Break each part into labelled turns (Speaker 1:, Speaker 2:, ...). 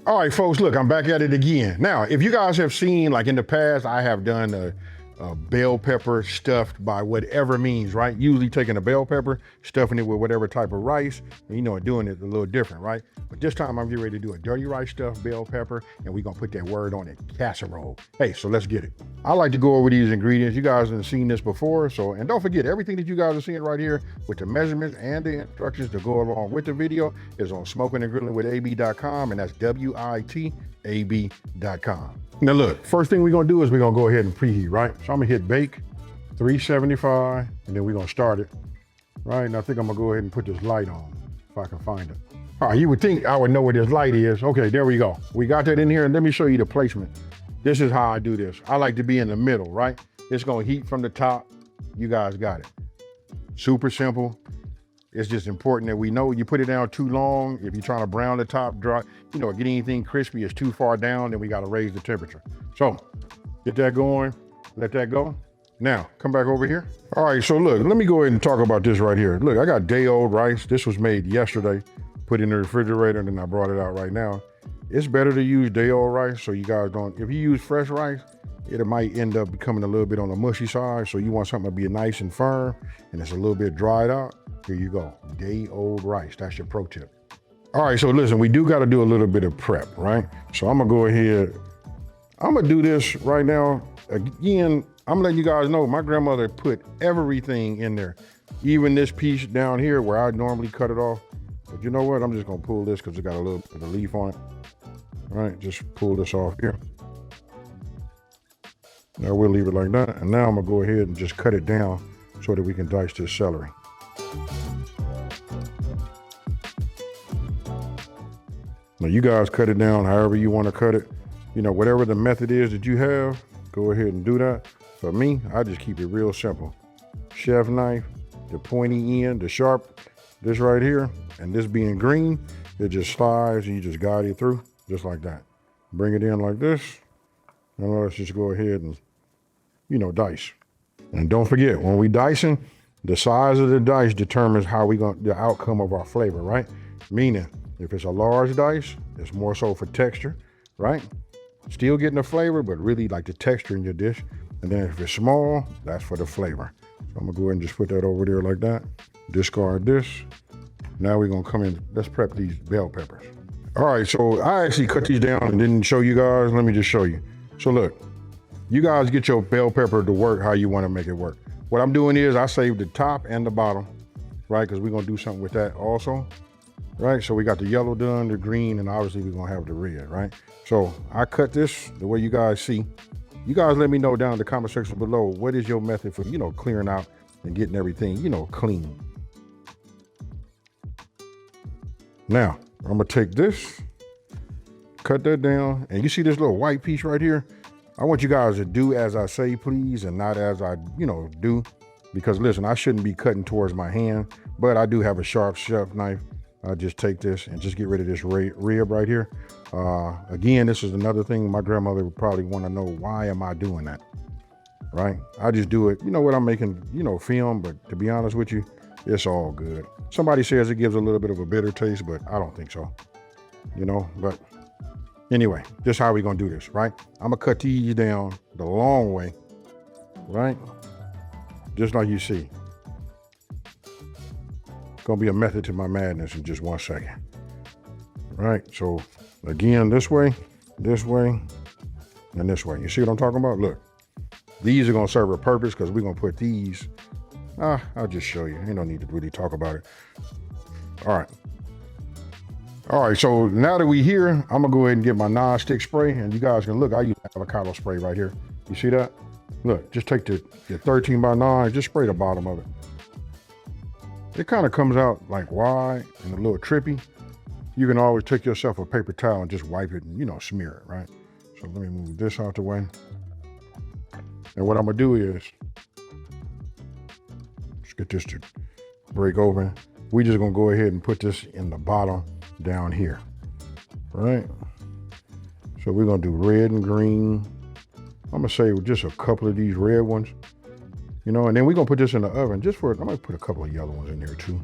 Speaker 1: All right, folks, look, I'm back at it again. Now, if you guys have seen, like in the past, I have done a bell pepper stuffed by whatever means, right? Usually taking a bell pepper, stuffing it with whatever type of rice, and doing it a little different, right? But this time I'm getting ready to do a dirty rice stuffed bell pepper, and we're gonna put that word on it, casserole. Hey, so let's get it. I like to go over these ingredients. You guys have seen this before, and don't forget, everything that you guys are seeing right here with the measurements and the instructions to go along with the video is on smokinandgrillinwithab.com, and that's WITAB.com. Now look, first thing we're gonna do is we're gonna go ahead and preheat, right? So I'm gonna hit bake, 375, and then we're gonna start it, right? And I think I'm gonna go ahead and put this light on, if I can find it. All right, you would think I would know where this light is. Okay, there we go. We got that in here, and let me show you the placement. This is how I do this. I like to be in the middle, right? It's gonna heat from the top. You guys got it. Super simple. It's just important that we know you put it down too long. If you're trying to brown the top dry, get anything crispy, it's too far down, then we gotta raise the temperature. So get that going, let that go. Now, come back over here. All right, so look, let me go ahead and talk about this right here. Look, I got day-old rice. This was made yesterday, put in the refrigerator, and then I brought it out right now. It's better to use day-old rice so you guys don't, if you use fresh rice, it might end up becoming a little bit on the mushy side, so you want something to be nice and firm, and it's a little bit dried out. Here you go, day-old rice. That's your pro tip. All right, so listen, we do got to do a little bit of prep, right? So I'm gonna go ahead. I'm gonna do this right now. Again, I'm letting you guys know my grandmother put everything in there, even this piece down here where I normally cut it off. But you know what? I'm just gonna pull this because it got a little bit of leaf on it. All right, just pull this off here. Now we'll leave it like that. And now I'm gonna go ahead and just cut it down so that we can dice this celery. Now you guys cut it down however you want to cut it. Whatever the method is that you have, go ahead and do that. For me, I just keep it real simple. Chef knife, the pointy end, the sharp, this right here, and this being green, it just slides and you just guide it through, just like that. Bring it in like this, and let's just go ahead and, dice. And don't forget, when we dicing, the size of the dice determines the outcome of our flavor, right? Meaning, if it's a large dice, it's more so for texture, right? Still getting the flavor, but really like the texture in your dish. And then if it's small, that's for the flavor. So I'm gonna go ahead and just put that over there like that. Discard this. Now we're gonna come in, let's prep these bell peppers. All right, so I actually cut these down and didn't show you guys. Let me just show you. So look, you guys get your bell pepper to work how you wanna make it work. What I'm doing is I save the top and the bottom, right? Because we're gonna do something with that also. Right, so we got the yellow done, the green, and obviously we're gonna have the red, right? So I cut this the way you guys see. You guys let me know down in the comment section below, what is your method for, clearing out and getting everything, clean. Now, I'm gonna take this, cut that down, and you see this little white piece right here? I want you guys to do as I say, please, and not as I, do. Because listen, I shouldn't be cutting towards my hand, but I do have a sharp chef knife. I just take this and just get rid of this rib right here. Again, this is another thing my grandmother would probably want to know, why am I doing that, right? I just do it, what I'm making, film, but to be honest with you, it's all good. Somebody says it gives a little bit of a bitter taste, but I don't think so, but anyway, this is how we're gonna do this, right? I'm gonna cut these down the long way, right? Just like you see. Gonna be a method to my madness in just 1 second. Right, so again, this way, and this way. You see what I'm talking about? Look, these are gonna serve a purpose because we're gonna put these, I'll just show you. Ain't no need to really talk about it. All right, so now that we here, I'm gonna go ahead and get my non-stick spray, and you guys can look, I use avocado spray right here. You see that? Look, just take your 13 by 9, just spray the bottom of it. It kind of comes out like wide and a little trippy. You can always take yourself a paper towel and just wipe it and, smear it, right? So let me move this out the way. And what I'm gonna do is, just get this to break open. We just gonna go ahead and put this in the bottom down here, right? So we're gonna do red and green. I'm gonna say just a couple of these red ones. And then we're gonna put this in the oven I might put a couple of yellow ones in there too.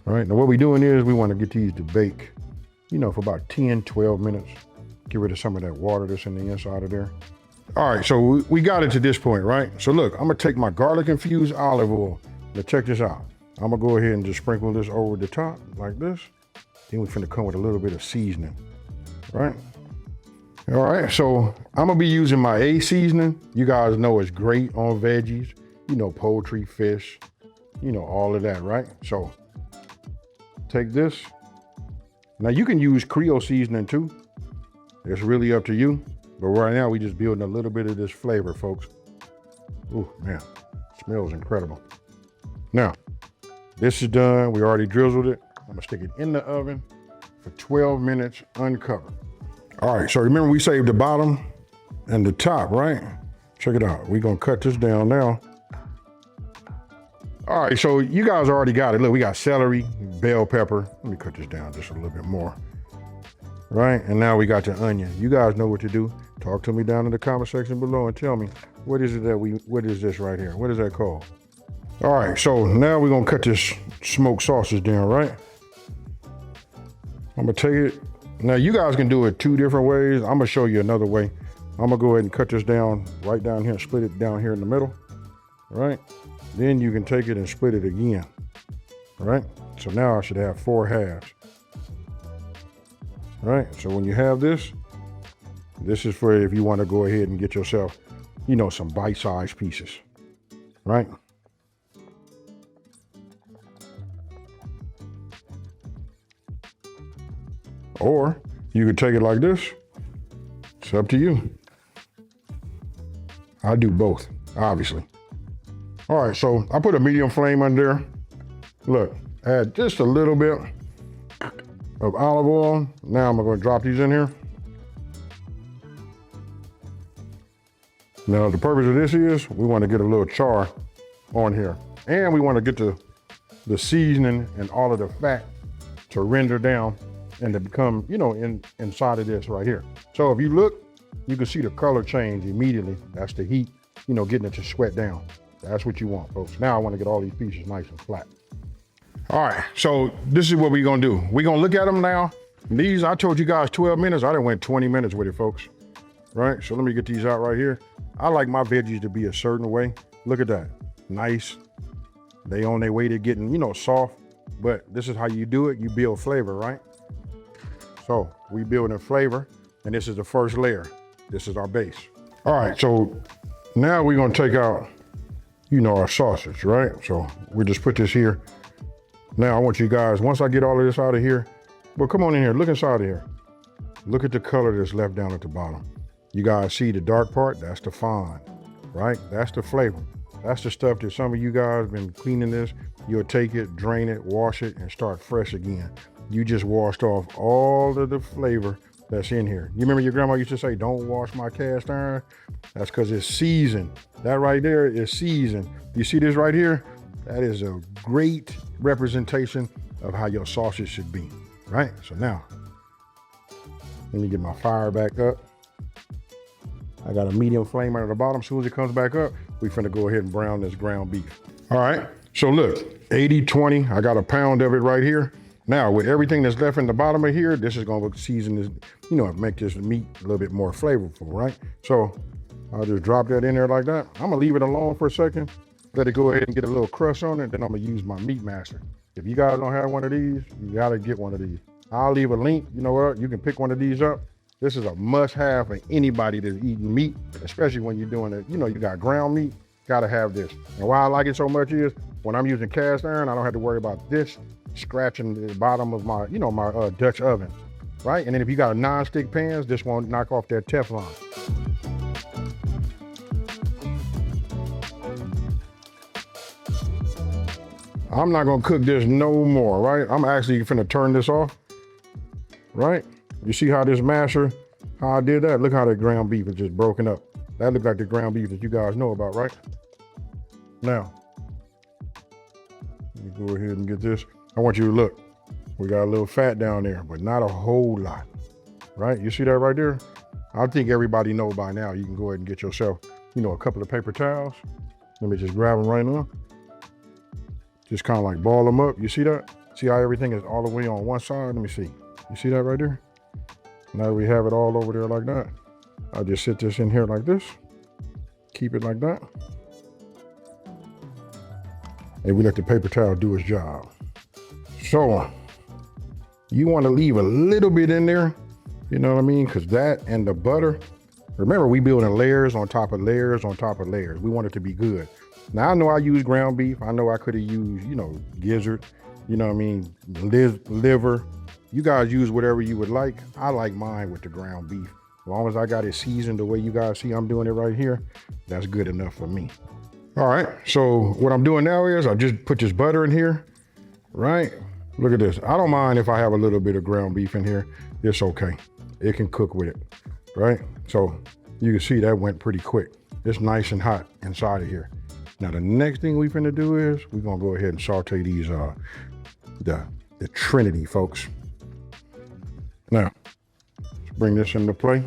Speaker 1: All right, now what we're doing is we wanna get these to bake, for about 10, 12 minutes. Get rid of some of that water that's in the inside of there. All right, so we got it to this point, right? So look, I'm gonna take my garlic infused olive oil. Now check this out. I'm gonna go ahead and just sprinkle this over the top like this. Then we're finna come with a little bit of seasoning, right? All right, so I'm gonna be using my A seasoning. You guys know it's great on veggies, poultry, fish, all of that, right? So take this. Now you can use Creole seasoning too. It's really up to you. But right now we just building a little bit of this flavor, folks. Ooh, man, smells incredible. Now, this is done. We already drizzled it. I'm gonna stick it in the oven for 12 minutes uncovered. All right, so remember we saved the bottom and the top, right? Check it out. We're gonna cut this down now. All right, so you guys already got it. Look, we got celery, bell pepper. Let me cut this down just a little bit more. Right, and now we got the onion. You guys know what to do. Talk to me down in the comment section below and tell me, what is this right here? What is that called? All right, so now we're gonna cut this smoked sausage down, right? I'm gonna take it. Now you guys can do it two different ways. I'm gonna show you another way. I'm gonna go ahead and cut this down right down here and split it down here in the middle, right? Then you can take it and split it again, right? So now I should have 4 halves. Right, so when you have this is for if you want to go ahead and get yourself, some bite-sized pieces, right? Or you could take it like this. It's up to you. I do both, obviously. All right, so I put a medium flame under there. Look, add just a little bit of olive oil. Now I'm gonna drop these in here. Now the purpose of this is we want to get a little char on here, and we want to get the seasoning and all of the fat to render down and to become, inside of this right here. So if you look, you can see the color change immediately. That's the heat, getting it to sweat down. That's what you want, folks. Now I want to get all these pieces nice and flat. All right, so this is what we're gonna do. We're gonna look at them now. These, I told you guys 12 minutes. I done went 20 minutes with it, folks. Right, so let me get these out right here. I like my veggies to be a certain way. Look at that, nice. They on their way to getting, soft, but this is how you do it. You build flavor, right? So we building flavor, and this is the first layer. This is our base. All right, so now we're gonna take out, our sausage, right? So we just put this here. Now I want you guys, once I get all of this out of here, well, come on in here, look inside of here. Look at the color that's left down at the bottom. You guys see the dark part? That's the fine, right? That's the flavor. That's the stuff that some of you guys been cleaning this. You'll take it, drain it, wash it, and start fresh again. You just washed off all of the flavor that's in here. You remember your grandma used to say, don't wash my cast iron? That's because it's seasoned. That right there is seasoned. You see this right here? That is a great representation of how your sausage should be, right? So now, let me get my fire back up. I got a medium flame under the bottom. As soon as it comes back up, we finna go ahead and brown this ground beef. All right, so look, 80-20, I got a pound of it right here. Now, with everything that's left in the bottom of here, this is gonna season this, make this meat a little bit more flavorful, right? So I'll just drop that in there like that. I'm gonna leave it alone for a second. Let it go ahead and get a little crust on it, then I'm gonna use my meat master. If you guys don't have one of these, you gotta get one of these. I'll leave a link, you know what? You can pick one of these up. This is a must have for anybody that's eating meat, especially when you're doing it, you got ground meat, gotta have this. And why I like it so much is, when I'm using cast iron, I don't have to worry about this scratching the bottom of my, my Dutch oven, right? And then if you got a non-stick pans, this won't knock off that Teflon. I'm not gonna cook this no more, right? I'm actually finna turn this off, right? You see how this masher, how I did that? Look how the ground beef is just broken up. That looks like the ground beef that you guys know about, right? Now, let me go ahead and get this. I want you to look. We got a little fat down there, but not a whole lot, right? You see that right there? I think everybody know by now. You can go ahead and get yourself, a couple of paper towels. Let me just grab them right now. Just kind of like ball them up. You see that? See how everything is all the way on one side? Let me see. You see that right there? Now we have it all over there like that. I'll just sit this in here like this. Keep it like that. And we let the paper towel do its job. So you want to leave a little bit in there, you know what I mean? Because that and the butter, remember we building layers on top of layers on top of layers. We want it to be good. Now I know I use ground beef. I know I could have used, you know, gizzard, you know what I mean, liver. You guys use whatever you would like. I like mine with the ground beef. As long as I got it seasoned the way you guys see I'm doing it right here, that's good enough for me. All right, so what I'm doing now is I just put this butter in here, right? Look at this. I don't mind if I have a little bit of ground beef in here. It's okay. It can cook with it, right? So you can see that went pretty quick. It's nice and hot inside of here. Now the next thing we finna do is we're gonna go ahead and saute these, the trinity, folks. Now, let's bring this into play.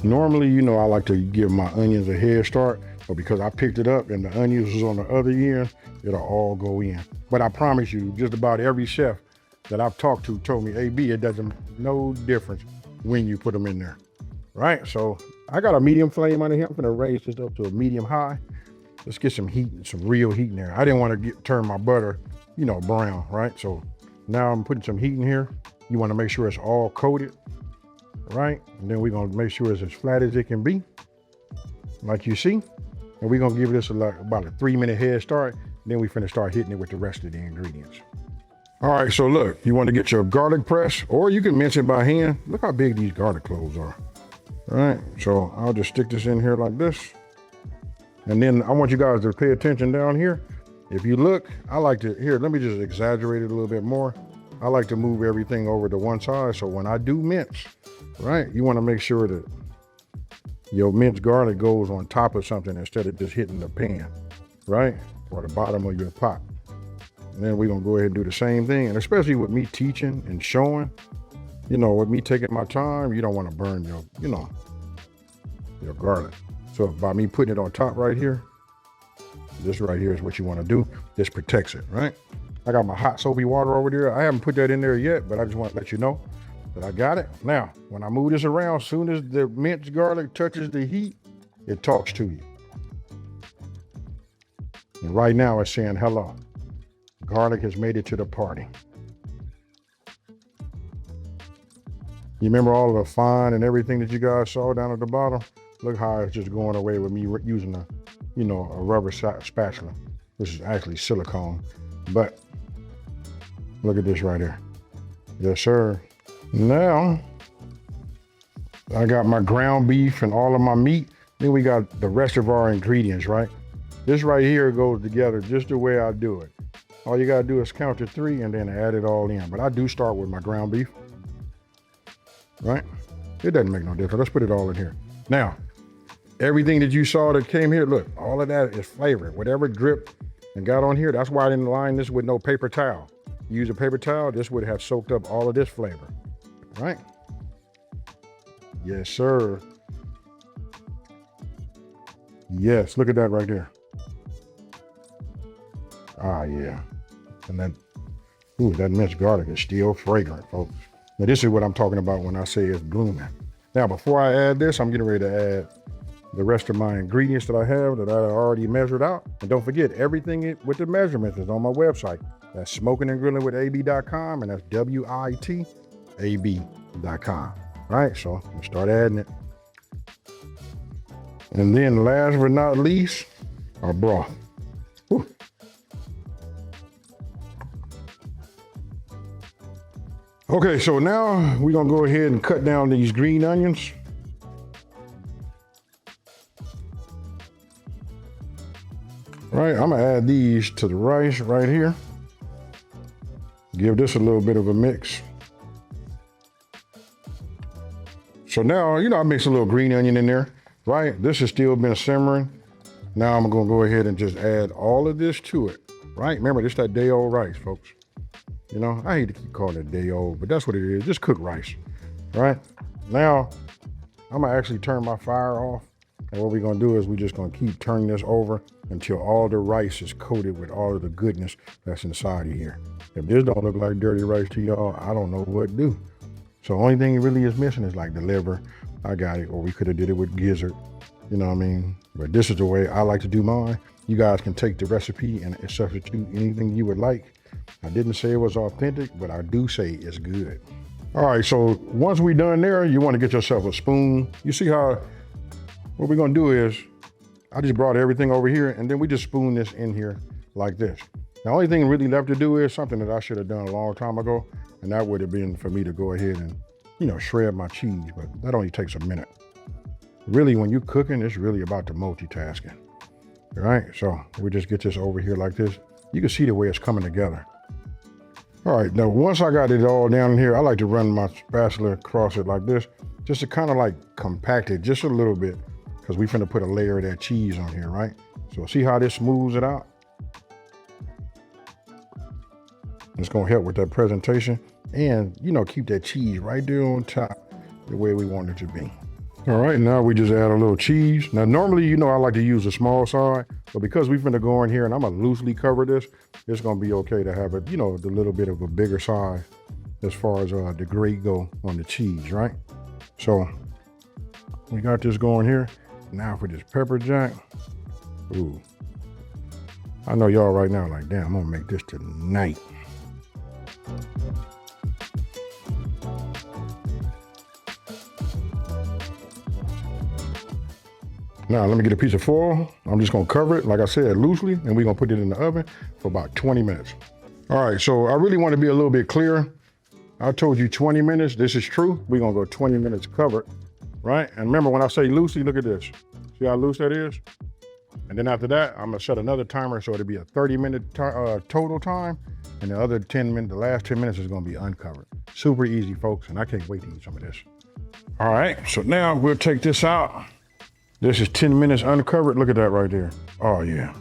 Speaker 1: Normally, you know, I like to give my onions a head start, but because I picked it up and the onions was on the other end, it'll all go in. But I promise you, just about every chef that I've talked to told me, AB, it doesn't, no difference when you put them in there, right? So I got a medium flame under here. I'm gonna raise this up to a medium high. Let's get some heat, some real heat in there. I didn't want to turn my butter, you know, brown, right? So now I'm putting some heat in here. You want to make sure it's all coated, right? And then we're gonna make sure it's as flat as it can be, like you see. And we're gonna give this about a 3-minute head start. Then we finna start hitting it with the rest of the ingredients. All right, so look, you want to get your garlic press, or you can mince it by hand. Look how big these garlic cloves are. All right, so I'll just stick this in here like this. And then I want you guys to pay attention down here. If you look, I like to, here, let me just exaggerate it a little bit more. I like to move everything over to one side. So when I do mince, right, you want to make sure that your minced garlic goes on top of something instead of just hitting the pan, right? Or the bottom of your pot. And then we're gonna go ahead and do the same thing. And especially with me teaching and showing, you know, with me taking my time, you don't want to burn your, you know, your garlic. So by me putting it on top right here, this right here is what you want to do. This protects it, right? I got my hot soapy water over there. I haven't put that in there yet, but I just want to let you know that I got it. Now, when I move this around, as soon as the minced garlic touches the heat, it talks to you. And right now it's saying, hello, garlic has made it to the party. You remember all of the fine and everything that you guys saw down at the bottom? Look how it's just going away with me using a, you know, a rubber spatula, which is actually silicone. But look at this right here. Yes, sir. Now, I got my ground beef and all of my meat. Then we got the rest of our ingredients, right? This right here goes together just the way I do it. All you gotta do is count to 3 and then add it all in. But I do start with my ground beef, right? It doesn't make no difference. Let's put it all in here. Now, everything that you saw that came here, look, all of that is flavored. Whatever dripped and got on here, that's why I didn't line this with no paper towel. Use a paper towel, this would have soaked up all of this flavor, right? Yes, sir. Yes, look at that right there. Ah, yeah. And that, ooh, that minced garlic is still fragrant, folks. Now, this is what I'm talking about when I say it's blooming. Now, before I add this, I'm getting ready to add the rest of my ingredients that I have that I already measured out. And don't forget, everything with the measurements is on my website. That's smokinandgrillingwithab.com, and that's WITAB.com. Right, so we'll start adding it. And then last but not least, our broth. Whew. Okay, so now we're gonna go ahead and cut down these green onions. Right, I'm gonna add these to the rice right here. Give this a little bit of a mix. So now, you know, I mix a little green onion in there, right? This has still been simmering. Now I'm gonna go ahead and just add all of this to it, right? Remember, this that day old rice, folks. You know, I hate to keep calling it day old, but that's what it is, just cooked rice, right? Now, I'm gonna actually turn my fire off And what we're gonna do is we're just gonna keep turning this over until all the rice is coated with all of the goodness that's inside of here. If this don't look like dirty rice to y'all, I don't know what to do. So only thing it really is missing is like the liver. I got it, or we could have did it with gizzard, you know what I mean? But this is the way I like to do mine. You guys can take the recipe and substitute anything you would like. I didn't say it was authentic, but I do say it's good. All right, so once we're done there, you want to get yourself a spoon. You see how, what we're gonna do is, I just brought everything over here and then we just spoon this in here like this. The only thing really left to do is something that I should have done a long time ago, and that would have been for me to go ahead and, you know, shred my cheese, but that only takes a minute. Really, when you're cooking, it's really about the multitasking. All right, so we just get this over here like this. You can see the way it's coming together. All right, now once I got it all down in here, I like to run my spatula across it like this, just to kind of like compact it just a little bit, because we finna put a layer of that cheese on here, right? So see how this smooths it out? It's gonna help with that presentation and, you know, keep that cheese right there on top the way we want it to be. All right, now we just add a little cheese. Now, normally, you know, I like to use a small side, but because we're finna go in here and I'm gonna loosely cover this, it's gonna be okay to have it, you know, the little bit of a bigger size as far as the grate go on the cheese, right? So we got this going here. Now for this pepper jack. Ooh, I know y'all right now like, damn, I'm gonna make this tonight. Now, let me get a piece of foil. I'm just gonna cover it, like I said, loosely, and we're gonna put it in the oven for about 20 minutes. All right, so I really want to be a little bit clear. I told you 20 minutes, this is true. We're gonna go 20 minutes covered, right? And remember when I say loosely, look at this. See how loose that is? And then after that, I'm gonna set another timer so it'll be a 30-minute total time, and the other 10 minutes, the last 10 minutes is gonna be uncovered. Super easy, folks, and I can't wait to eat some of this. All right, so now we'll take this out. This is 10 minutes uncovered. Look at that right there. Oh yeah.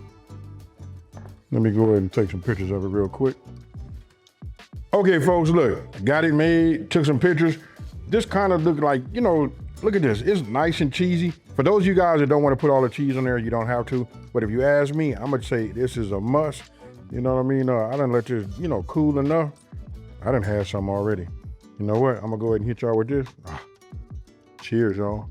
Speaker 1: Let me go ahead and take some pictures of it real quick. Okay, folks, look, got it made, took some pictures. This kind of looked like, you know, look at this. It's nice and cheesy. For those of you guys that don't want to put all the cheese on there, you don't have to. But if you ask me, I'm gonna say this is a must. You know what I mean? I done let this, you know, cool enough. I done had some already. You know what? I'm gonna go ahead and hit y'all with this. Cheers, y'all.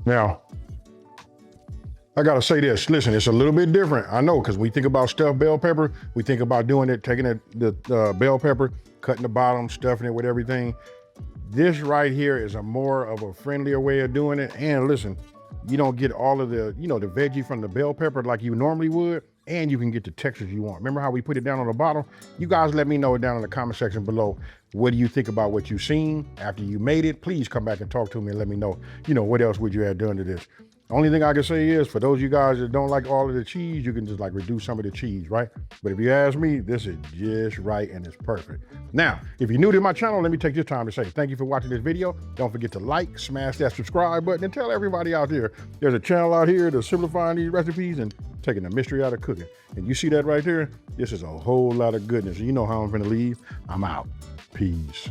Speaker 1: Now, I gotta say this, listen, it's a little bit different. I know, because we think about stuffed bell pepper, we think about doing it, taking the bell pepper, cutting the bottom, stuffing it with everything. This right here is a more of a friendlier way of doing it. And listen, you don't get all of the, you know, the veggie from the bell pepper like you normally would, and you can get the textures you want. Remember how we put it down on the bottom? You guys let me know down in the comment section below. What do you think about what you've seen after you made it? Please come back and talk to me and let me know, you know, what else would you have done to this? Only thing I can say is, for those of you guys that don't like all of the cheese, you can just like reduce some of the cheese, right? But if you ask me, this is just right and it's perfect. Now, if you're new to my channel, let me take this time to say thank you for watching this video. Don't forget to like, smash that subscribe button, and tell everybody out there, there's a channel out here that's simplifying these recipes and taking the mystery out of cooking. And you see that right there? This is a whole lot of goodness. You know how I'm gonna leave. I'm out. Peace.